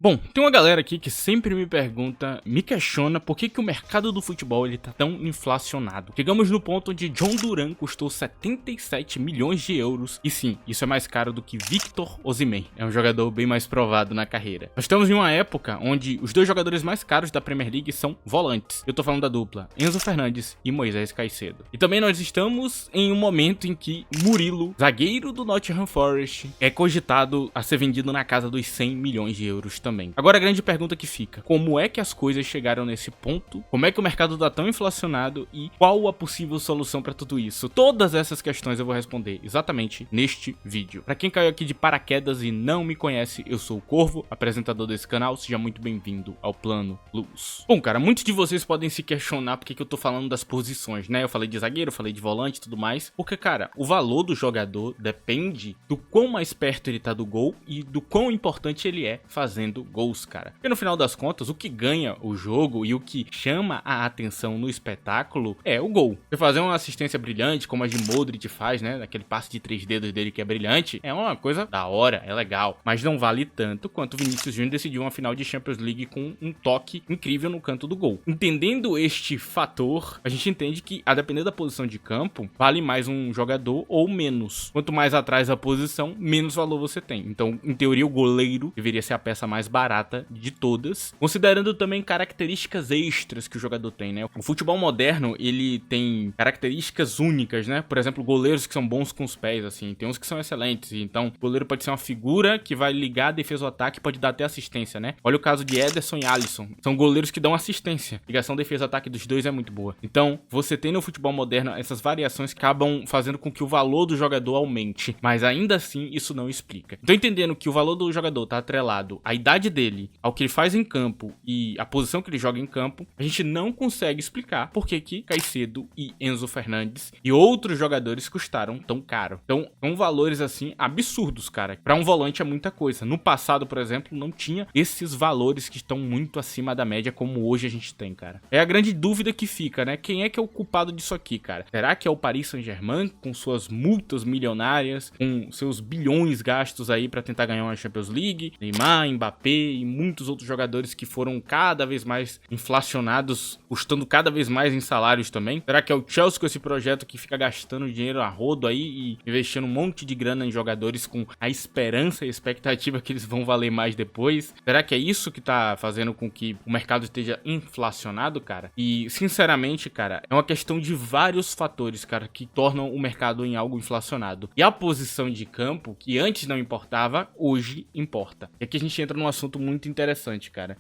Bom, tem uma galera aqui que sempre me pergunta, me questiona por que o mercado do futebol ele tá tão inflacionado. Chegamos no ponto onde John Duran custou 77 milhões de euros e sim, isso é mais caro do que Victor Osimhen, é um jogador bem mais provado na carreira. Nós estamos em uma época onde os dois jogadores mais caros da Premier League são volantes. Eu tô falando da dupla Enzo Fernandes e Moisés Caicedo. E também nós estamos em um momento em que Murilo, zagueiro do Nottingham Forest, é cogitado a ser vendido na casa dos 100 milhões de euros também. Agora a grande pergunta que fica, como é que as coisas chegaram nesse ponto? Como é que o mercado tá tão inflacionado e qual a possível solução para tudo isso? Todas essas questões eu vou responder exatamente neste vídeo. Para quem caiu aqui de paraquedas e não me conhece, eu sou o Corvo, apresentador desse canal, seja muito bem-vindo ao Plano Luz. Bom, cara, muitos de vocês podem se questionar porque que eu tô falando das posições, né? Eu falei de zagueiro, eu falei de volante e tudo mais, porque, cara, o valor do jogador depende do quão mais perto ele tá do gol e do quão importante ele é fazendo gols, cara. Porque no final das contas, o que ganha o jogo e o que chama a atenção no espetáculo é o gol. Você fazer uma assistência brilhante, como a de Modric faz, né? Aquele passe de 3 dedos dele que é brilhante, é uma coisa da hora, é legal. Mas não vale tanto quanto o Vinícius Júnior decidiu uma final de Champions League com um toque incrível no canto do gol. Entendendo este fator, a gente entende que, a depender da posição de campo, vale mais um jogador ou menos. Quanto mais atrás a posição, menos valor você tem. Então, em teoria, o goleiro deveria ser a peça mais barata de todas, considerando também características extras que o jogador tem, né? O futebol moderno, ele tem características únicas, né? Por exemplo, goleiros que são bons com os pés, assim, tem uns que são excelentes, então o goleiro pode ser uma figura que vai ligar a defesa ao ataque, pode dar até assistência, né? Olha o caso de Ederson e Alisson, são goleiros que dão assistência, ligação defesa-ataque dos dois é muito boa. Então, você tem no futebol moderno essas variações que acabam fazendo com que o valor do jogador aumente, mas ainda assim isso não explica. Então, entendendo que o valor do jogador tá atrelado à idade dele, ao que ele faz em campo e a posição que ele joga em campo, a gente não consegue explicar por que Caicedo e Enzo Fernandes e outros jogadores custaram tão caro. Então, são valores assim absurdos, cara. Para um volante é muita coisa. No passado, por exemplo, não tinha esses valores que estão muito acima da média como hoje a gente tem, cara. É a grande dúvida que fica, né? Quem é que é o culpado disso aqui, cara? Será que é o Paris Saint-Germain com suas multas milionárias, com seus bilhões gastos aí para tentar ganhar uma Champions League? Neymar, Mbappé e muitos outros jogadores que foram cada vez mais inflacionados, custando cada vez mais em salários também? Será que é o Chelsea com esse projeto que fica gastando dinheiro a rodo aí e investindo um monte de grana em jogadores com a esperança e expectativa que eles vão valer mais depois? Será que é isso que tá fazendo com que o mercado esteja inflacionado, cara? E, sinceramente, cara, é uma questão de vários fatores, cara, que tornam o mercado em algo inflacionado. E a posição de campo, que antes não importava, hoje importa. E aqui a gente entra num assunto muito interessante, cara.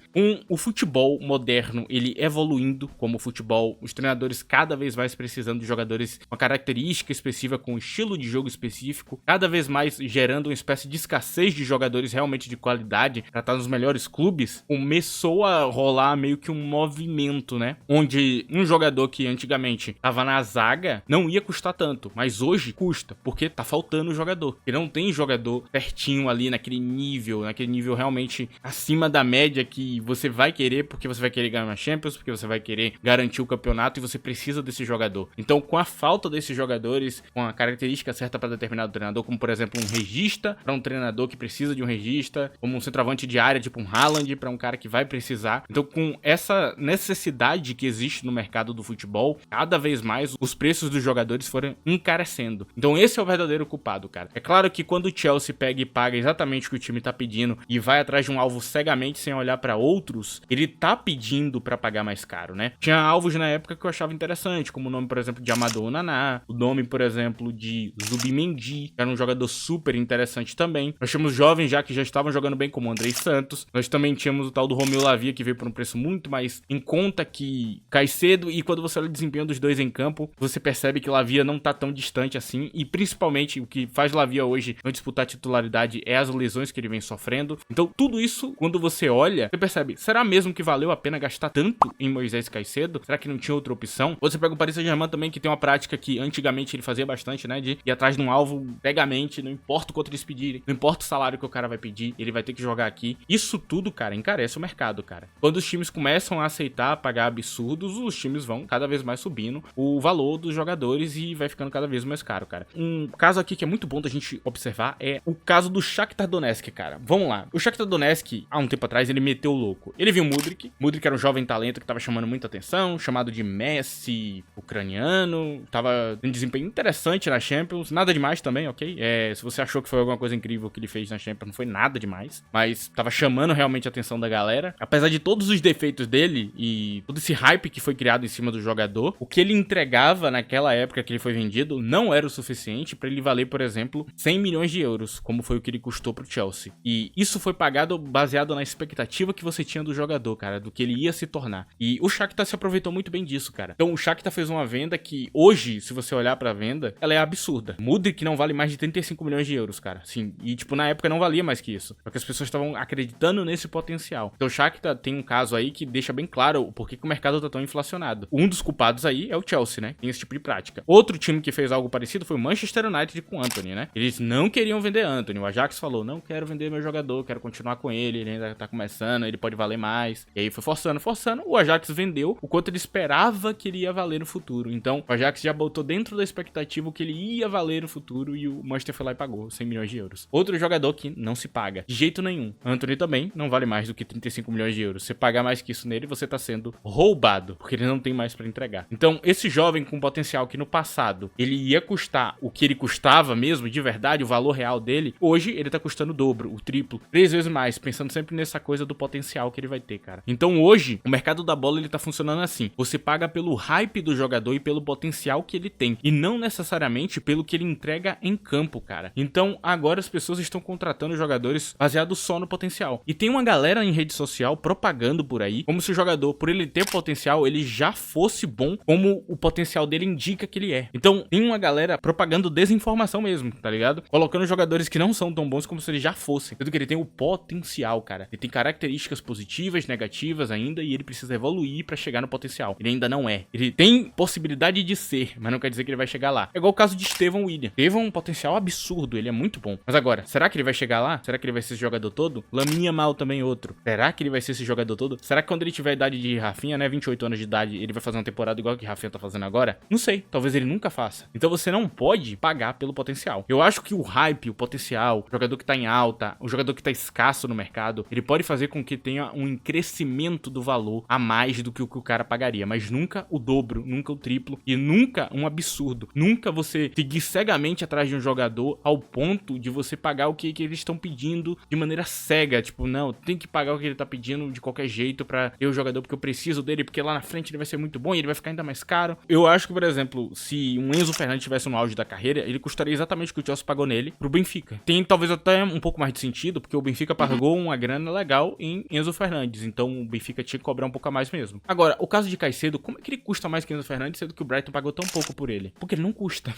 O futebol moderno, ele evoluindo como futebol, os treinadores cada vez mais precisando de jogadores com uma característica específica, com um estilo de jogo específico, cada vez mais gerando uma espécie de escassez de jogadores realmente de qualidade para estar nos melhores clubes, começou a rolar meio que um movimento, né? Onde um jogador que antigamente tava na zaga não ia custar tanto, mas hoje custa, porque tá faltando jogador. E não tem jogador pertinho ali naquele nível realmente acima da média que você vai querer, porque você vai querer ganhar uma Champions, porque você vai querer garantir o campeonato e você precisa desse jogador. Então, com a falta desses jogadores, com a característica certa para determinado treinador, como por exemplo um regista para um treinador que precisa de um regista, como um centroavante de área tipo um Haaland para um cara que vai precisar. Então, com essa necessidade que existe no mercado do futebol, cada vez mais os preços dos jogadores foram encarecendo. Então, esse é o verdadeiro culpado, cara. É claro que quando o Chelsea pega e paga exatamente o que o time tá pedindo e vai atrás de um alvo cegamente sem olhar pra outros, ele tá pedindo pra pagar mais caro, né? Tinha alvos na época que eu achava interessante, como o nome, por exemplo, de Amadou Onana, o nome, por exemplo, de Zubimendi, que era um jogador super interessante também. Nós tínhamos jovens já que já estavam jogando bem, como o Andrei Santos. Nós também tínhamos o tal do Romeu Lavia, que veio por um preço muito mais em conta que Caicedo, e quando você olha o desempenho dos dois em campo, você percebe que Lavia não tá tão distante assim, e principalmente o que faz Lavia hoje não disputar titularidade é as lesões que ele vem sofrendo. Então, tudo isso, quando você olha, você percebe, será mesmo que valeu a pena gastar tanto em Moisés Caicedo? Será que não tinha outra opção? Você pega o Paris Saint-Germain também, que tem uma prática que antigamente ele fazia bastante, né, de ir atrás de um alvo cegamente, não importa o quanto eles pedirem, não importa o salário que o cara vai pedir, ele vai ter que jogar aqui. Isso tudo, cara, encarece o mercado, cara. Quando os times começam a aceitar pagar absurdos, os times vão cada vez mais subindo o valor dos jogadores e vai ficando cada vez mais caro, cara. Um caso aqui que é muito bom da gente observar é o caso do Shakhtar Donetsk, cara. Vamos lá. O Shakhtar Donetsk Donetsk, há um tempo atrás, ele meteu o louco. Ele viu o Mudryk. Mudryk era um jovem talento que tava chamando muita atenção, chamado de Messi ucraniano. Tava em desempenho interessante na Champions. Nada demais também, ok? Se você achou que foi alguma coisa incrível que ele fez na Champions, não foi nada demais. Mas tava chamando realmente a atenção da galera. Apesar de todos os defeitos dele e todo esse hype que foi criado em cima do jogador, o que ele entregava naquela época que ele foi vendido não era o suficiente pra ele valer, por exemplo, 100 milhões de euros, como foi o que ele custou pro Chelsea. E isso foi pagado baseado na expectativa que você tinha do jogador, cara, do que ele ia se tornar. E o Shakhtar se aproveitou muito bem disso, cara. Então o Shakhtar fez uma venda que hoje, se você olhar pra venda, ela é absurda. Mudryk não vale mais de 35 milhões de euros, cara. Sim, e tipo, na época não valia mais que isso. Porque as pessoas estavam acreditando nesse potencial. Então o Shakhtar tem um caso aí que deixa bem claro o porquê que o mercado tá tão inflacionado. Um dos culpados aí é o Chelsea, né? Tem esse tipo de prática. Outro time que fez algo parecido foi o Manchester United com o Antony, né? Eles não queriam vender Antony. O Ajax falou, não quero vender meu jogador, quero continuar com ele ainda tá começando, ele pode valer mais. E aí foi forçando. O Ajax vendeu o quanto ele esperava que ele ia valer no futuro. Então o Ajax já botou dentro da expectativa o que ele ia valer no futuro e o Manchester foi lá e pagou 100 milhões de euros. Outro jogador que não se paga de jeito nenhum. Antony também não vale mais do que 35 milhões de euros. Se pagar mais que isso nele, você tá sendo roubado, porque ele não tem mais pra entregar. Então, esse jovem com potencial que no passado ele ia custar o que ele custava mesmo, de verdade, o valor real dele, hoje ele tá custando o dobro, o triplo, 3 vezes mais, pensando sempre nessa coisa do potencial que ele vai ter, cara. Então, hoje, o mercado da bola, ele tá funcionando assim. Você paga pelo hype do jogador e pelo potencial que ele tem, e não necessariamente pelo que ele entrega em campo, cara. Então, agora as pessoas estão contratando jogadores baseados só no potencial. E tem uma galera em rede social propagando por aí, como se o jogador, por ele ter potencial, ele já fosse bom, como o potencial dele indica que ele é. Então, tem uma galera propagando desinformação mesmo, tá ligado? Colocando jogadores que não são tão bons como se eles já fossem. Sendo que ele tem o potencial, cara. Ele tem características positivas, negativas ainda, e ele precisa evoluir pra chegar no potencial. Ele ainda não é. Ele tem possibilidade de ser, mas não quer dizer que ele vai chegar lá. É igual o caso de Estevão William. Estevão é um potencial absurdo, ele é muito bom. Mas agora, será que ele vai chegar lá? Será que ele vai ser esse jogador todo? Lamine Yamal também outro. Será que ele vai ser esse jogador todo? Será que quando ele tiver a idade de Rafinha, né, 28 anos de idade, ele vai fazer uma temporada igual que Rafinha tá fazendo agora? Não sei, talvez ele nunca faça. Então você não pode pagar pelo potencial. Eu acho que o hype, o potencial, o jogador que tá em alta, o jogador que tá escasso no mercado, ele pode fazer com que tenha um crescimento do valor a mais do que o cara pagaria, mas nunca o dobro, nunca o triplo e nunca um absurdo. Nunca você seguir cegamente atrás de um jogador ao ponto de você pagar o que eles estão pedindo de maneira cega, tipo, não, tem que pagar o que ele tá pedindo de qualquer jeito pra ter o jogador porque eu preciso dele, porque lá na frente ele vai ser muito bom e ele vai ficar ainda mais caro. Eu acho que, por exemplo, se um Enzo Fernandes estivesse no auge da carreira, ele custaria exatamente o que o Chelsea pagou nele pro Benfica. Tem talvez até um pouco mais de sentido, porque o Benfica pagou uma grana legal em Enzo Fernandes, então o Benfica tinha que cobrar um pouco a mais mesmo. Agora, o caso de Caicedo, como é que ele custa mais que Enzo Fernandes, sendo que o Brighton pagou tão pouco por ele? Porque ele não custa.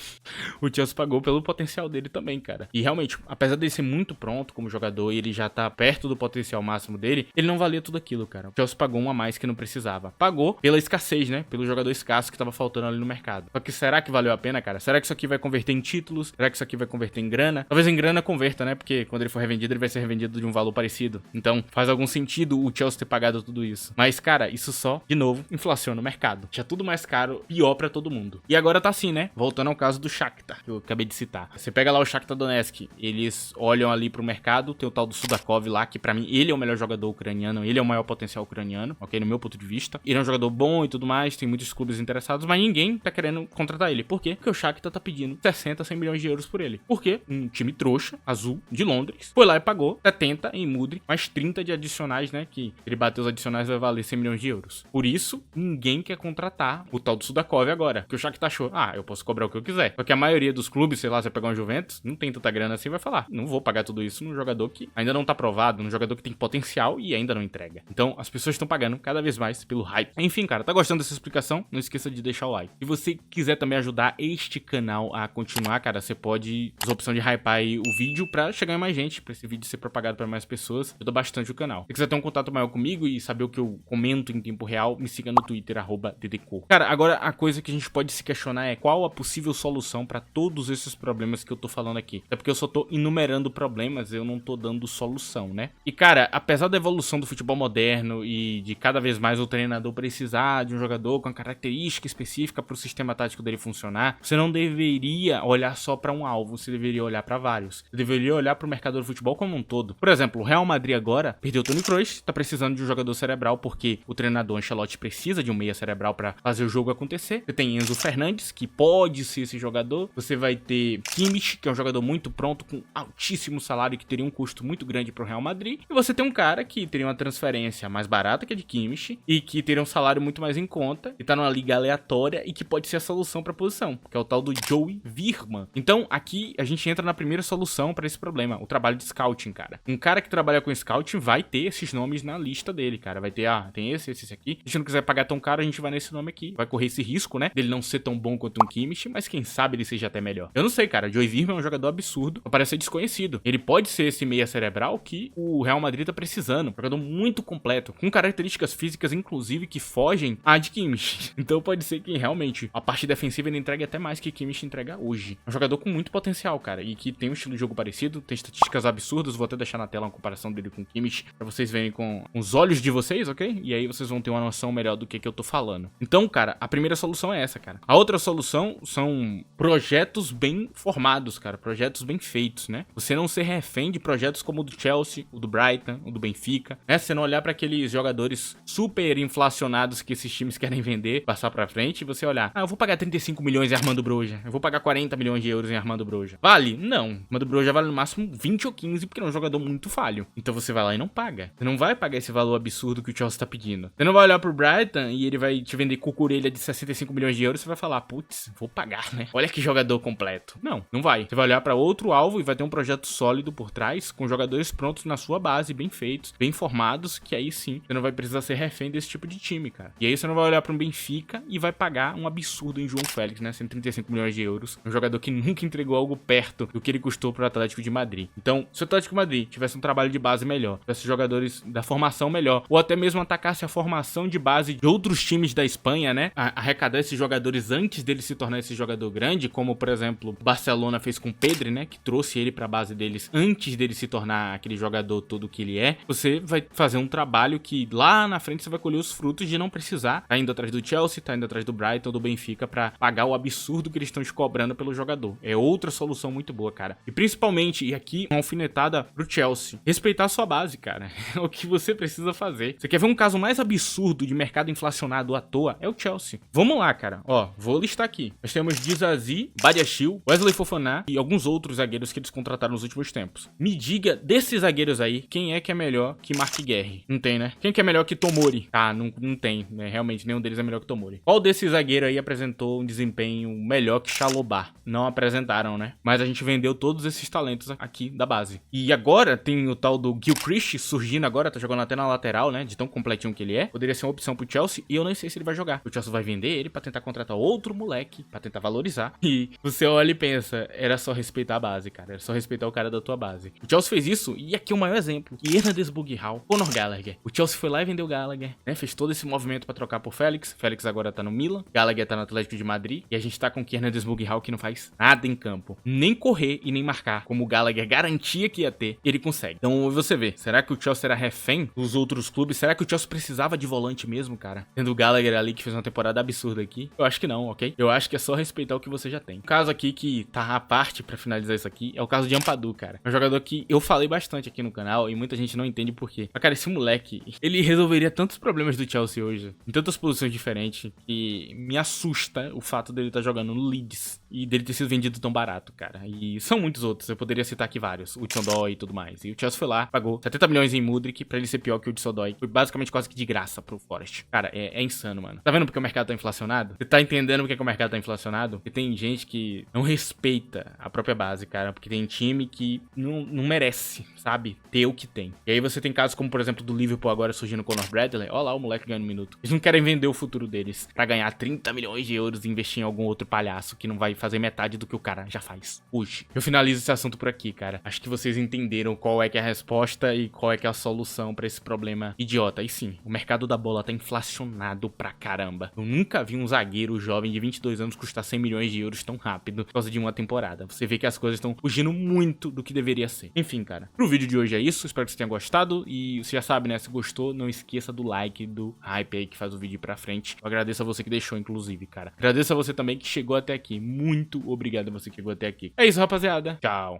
O Chelsea pagou pelo potencial dele também, cara. E realmente, apesar dele ser muito pronto como jogador e ele já tá perto do potencial máximo dele, ele não valia tudo aquilo, cara. O Chelsea pagou um a mais que não precisava. Pagou pela escassez, né? Pelo jogador escasso que tava faltando ali no mercado. Só que será que valeu a pena, cara? Será que isso aqui vai converter em títulos? Será que isso aqui vai converter em grana? Talvez em grana converta, né? Porque quando ele for revendido, ele vai ser revendido de um valor parecido. Então, faz algum sentido o Chelsea ter pagado tudo isso. Mas, cara, isso só, de novo, inflaciona o mercado. Tinha tudo mais caro, pior pra todo mundo. E agora tá assim, né? Voltando ao caso do Shakhtar, que eu acabei de citar. Você pega lá o Shakhtar Donetsk, eles olham ali pro mercado, tem o tal do Sudakov lá, que pra mim, ele é o melhor jogador ucraniano, ele é o maior potencial ucraniano, ok? No meu ponto de vista. Ele é um jogador bom e tudo mais, tem muitos clubes interessados, mas ninguém tá querendo contratar ele. Por quê? Porque o Shakhtar tá pedindo 60, 100 milhões de euros por ele. Por quê? Um time trouxa, azul, de Londres, foi lá e pagou 70 em Mudryk, mais 30 de adicionais, né? Que ele bateu os adicionais vai valer 100 milhões de euros. Por isso, ninguém quer contratar o tal do Sudakov agora. Que o Shakhtar achou, eu posso cobrar o que eu quiser. Porque a maioria dos clubes, sei lá, você pegar um Juventus, não tem tanta grana assim, vai falar, não vou pagar tudo isso num jogador que ainda não tá provado, num jogador que tem potencial e ainda não entrega. Então, as pessoas estão pagando cada vez mais pelo hype. Enfim, cara, tá gostando dessa explicação? Não esqueça de deixar o like. Se você quiser também ajudar este canal a continuar, cara, você pode usar a opção de hypar aí o vídeo pra chegar em mais gente, pra esse vídeo ser propagado pra mais pessoas. Ajuda bastante o canal. Se quiser ter um contato maior comigo e saber o que eu comento em tempo real, me siga no Twitter, @ddco. Cara, agora a coisa que a gente pode se questionar é qual a possível solução pra todos esses problemas que eu tô falando aqui. É porque eu só tô enumerando problemas, eu não tô dando solução, né? E, cara, apesar da evolução do futebol moderno e de cada vez mais o treinador precisar de um jogador com uma característica específica pro sistema tático dele funcionar, você não deveria olhar só pra um alvo, você deveria olhar pra vários. Você deveria olhar pro mercado do futebol como um todo. Por exemplo, exemplo, o Real Madrid agora perdeu o Toni Kroos, tá precisando de um jogador cerebral porque o treinador Ancelotti precisa de um meia cerebral pra fazer o jogo acontecer. Você tem Enzo Fernandes, que pode ser esse jogador. Você vai ter Kimmich, que é um jogador muito pronto, com altíssimo salário, que teria um custo muito grande pro Real Madrid. E você tem um cara que teria uma transferência mais barata que a de Kimmich e que teria um salário muito mais em conta, e tá numa liga aleatória e que pode ser a solução pra posição, que é o tal do Joey Virman. Então, aqui a gente entra na primeira solução pra esse problema, o trabalho de scouting, cara. Um cara que trabalha com scouting vai ter esses nomes na lista dele, cara. Vai ter, tem esse aqui. Se a gente não quiser pagar tão caro, a gente vai nesse nome aqui. Vai correr esse risco, né, dele não ser tão bom quanto um Kimmich, mas quem sabe ele seja até melhor. Eu não sei, cara. Joey Virman é um jogador absurdo, parece ser desconhecido. Ele pode ser esse meia cerebral que o Real Madrid tá precisando. Um jogador muito completo, com características físicas, inclusive, que fogem à de Kimmich. Então pode ser que realmente a parte defensiva ele entregue até mais que Kimmich entrega hoje. É um jogador com muito potencial, cara, e que tem um estilo de jogo parecido, tem estatísticas absurdas. Vou até deixar na tela uma comparação dele com o Kimmich, pra vocês verem com os olhos de vocês, ok? E aí vocês vão ter uma noção melhor do que eu tô falando. Então, cara, a primeira solução é essa, cara. A outra solução são projetos bem formados, cara, projetos bem feitos, né? Você não ser refém de projetos como o do Chelsea, o do Brighton, o do Benfica, né? Você não olhar pra aqueles jogadores super inflacionados que esses times querem vender, passar pra frente, e você olhar, eu vou pagar 35 milhões em Armando Broja, eu vou pagar 40 milhões de euros em Armando Broja. Vale? Não. Armando Broja vale no máximo 20 ou 15, porque é um jogador muito falho. Então você vai lá e não paga. Você não vai pagar esse valor absurdo que o Chelsea tá pedindo. Você não vai olhar pro Brighton e ele vai te vender cucurelha de 65 milhões de euros, você vai falar, putz, vou pagar, né? Olha que jogador completo. Não, não vai. Você vai olhar pra outro alvo e vai ter um projeto sólido por trás, com jogadores prontos na sua base, bem feitos, bem formados, que aí sim, você não vai precisar ser refém desse tipo de time, cara. E aí você não vai olhar pra um Benfica e vai pagar um absurdo em João Félix, né? 135 milhões de euros. Um jogador que nunca entregou algo perto do que ele custou pro Atlético de Madrid. Então, se o Atlético de Madrid tivesse um trabalho de base melhor, tivesse jogadores da formação melhor, ou até mesmo atacasse a formação de base de outros times da Espanha, né? Arrecadar esses jogadores antes dele se tornar esse jogador grande, como, por exemplo, o Barcelona fez com o Pedri, né? Que trouxe ele pra base deles antes dele se tornar aquele jogador todo que ele é. Você vai fazer um trabalho que lá na frente você vai colher os frutos de não precisar tá indo atrás do Chelsea, tá indo atrás do Brighton, do Benfica pra pagar o absurdo que eles estão te cobrando pelo jogador. É outra solução muito boa, cara. E principalmente, e aqui uma alfinetada pro Chelsea, respeitar a sua base, cara. É o que você precisa fazer. Você quer ver um caso mais absurdo de mercado inflacionado à toa? É o Chelsea. Vamos lá, cara. Ó, vou listar aqui. Nós temos Disasi, Badiashile, Wesley Fofana e alguns outros zagueiros que eles contrataram nos últimos tempos. Me diga, desses zagueiros aí, quem é que é melhor que Mark Guerre? Não tem, né? Quem que é melhor que Tomori? Ah, não tem, né? Realmente, nenhum deles é melhor que Tomori. Qual desses zagueiros aí apresentou um desempenho melhor que Chalobah? Não apresentaram, né? Mas a gente vendeu todos esses talentos aqui da base. E agora tem o tal do Gilchrist surgindo agora, tá jogando até na lateral, né? De tão completinho que ele é. Poderia ser uma opção pro Chelsea e eu nem sei se ele vai jogar. O Chelsea vai vender ele pra tentar contratar outro moleque, pra tentar valorizar. E você olha e pensa, era só respeitar a base, cara. Era só respeitar o cara da tua base. O Chelsea fez isso e aqui é o maior exemplo. Hernandez Bughal, Conor Gallagher. O Chelsea foi lá e vendeu o Gallagher, né? Fez todo esse movimento pra trocar por Félix. Félix agora tá no Milan. Gallagher tá no Atlético de Madrid. E a gente tá com o Hernandez Bughal que não faz nada em campo. Nem correr e nem marcar, como o Gallagher garantia que ia ter, ele consegue. Então você vê, será que o Chelsea era refém dos outros clubes? Será que o Chelsea precisava de volante mesmo, cara? Tendo o Gallagher ali que fez uma temporada absurda aqui? Eu acho que não, ok? Eu acho que é só respeitar o que você já tem. O caso aqui que tá à parte pra finalizar isso aqui é o caso de Ampadu, cara. É um jogador que eu falei bastante aqui no canal e muita gente não entende por quê. Mas, cara, esse moleque, ele resolveria tantos problemas do Chelsea hoje, em tantas posições diferentes, que me assusta o fato dele estar jogando no Leeds e dele ter sido vendido tão barato, cara. E são muitos outros, eu poderia citar aqui vários, o Hudson-Odoi e tudo mais. E o Chelsea foi lá, pagou 70 milhões em Mudryk pra ele ser pior que o Hudson-Odoi. Foi basicamente quase que de graça pro Forest. Cara, é insano, mano. Tá vendo porque o mercado tá inflacionado? Você tá entendendo porque que o mercado tá inflacionado? Porque tem gente que não respeita a própria base, cara, porque tem time que não merece, sabe, ter o que tem. E aí você tem casos como, por exemplo, do Liverpool agora surgindo com o Conor Bradley. Olha lá o moleque ganhando um minuto. Eles não querem vender o futuro deles pra ganhar 30 milhões de euros e investir em algum outro palhaço que não vai fazer metade do que o cara já faz hoje. Eu finalizo esse assunto por aqui, cara. Acho que vocês entenderam qual é que é a resposta e qual é que é a solução pra esse problema idiota. E sim, o mercado da bola tá inflacionado pra caramba. Eu nunca vi um zagueiro jovem de 22 anos custar 100 milhões de euros tão rápido por causa de uma temporada. Você vê que as coisas estão fugindo muito do que deveria ser. Enfim, cara, pro vídeo de hoje é isso. Espero que você tenha gostado. E você já sabe, né? Se gostou, não esqueça do like, do hype aí que faz o vídeo ir pra frente. Eu agradeço a você que deixou, inclusive, cara. Agradeço a você também que chegou até aqui. Muito obrigado a você que chegou até aqui. É isso, rapaziada. Tchau.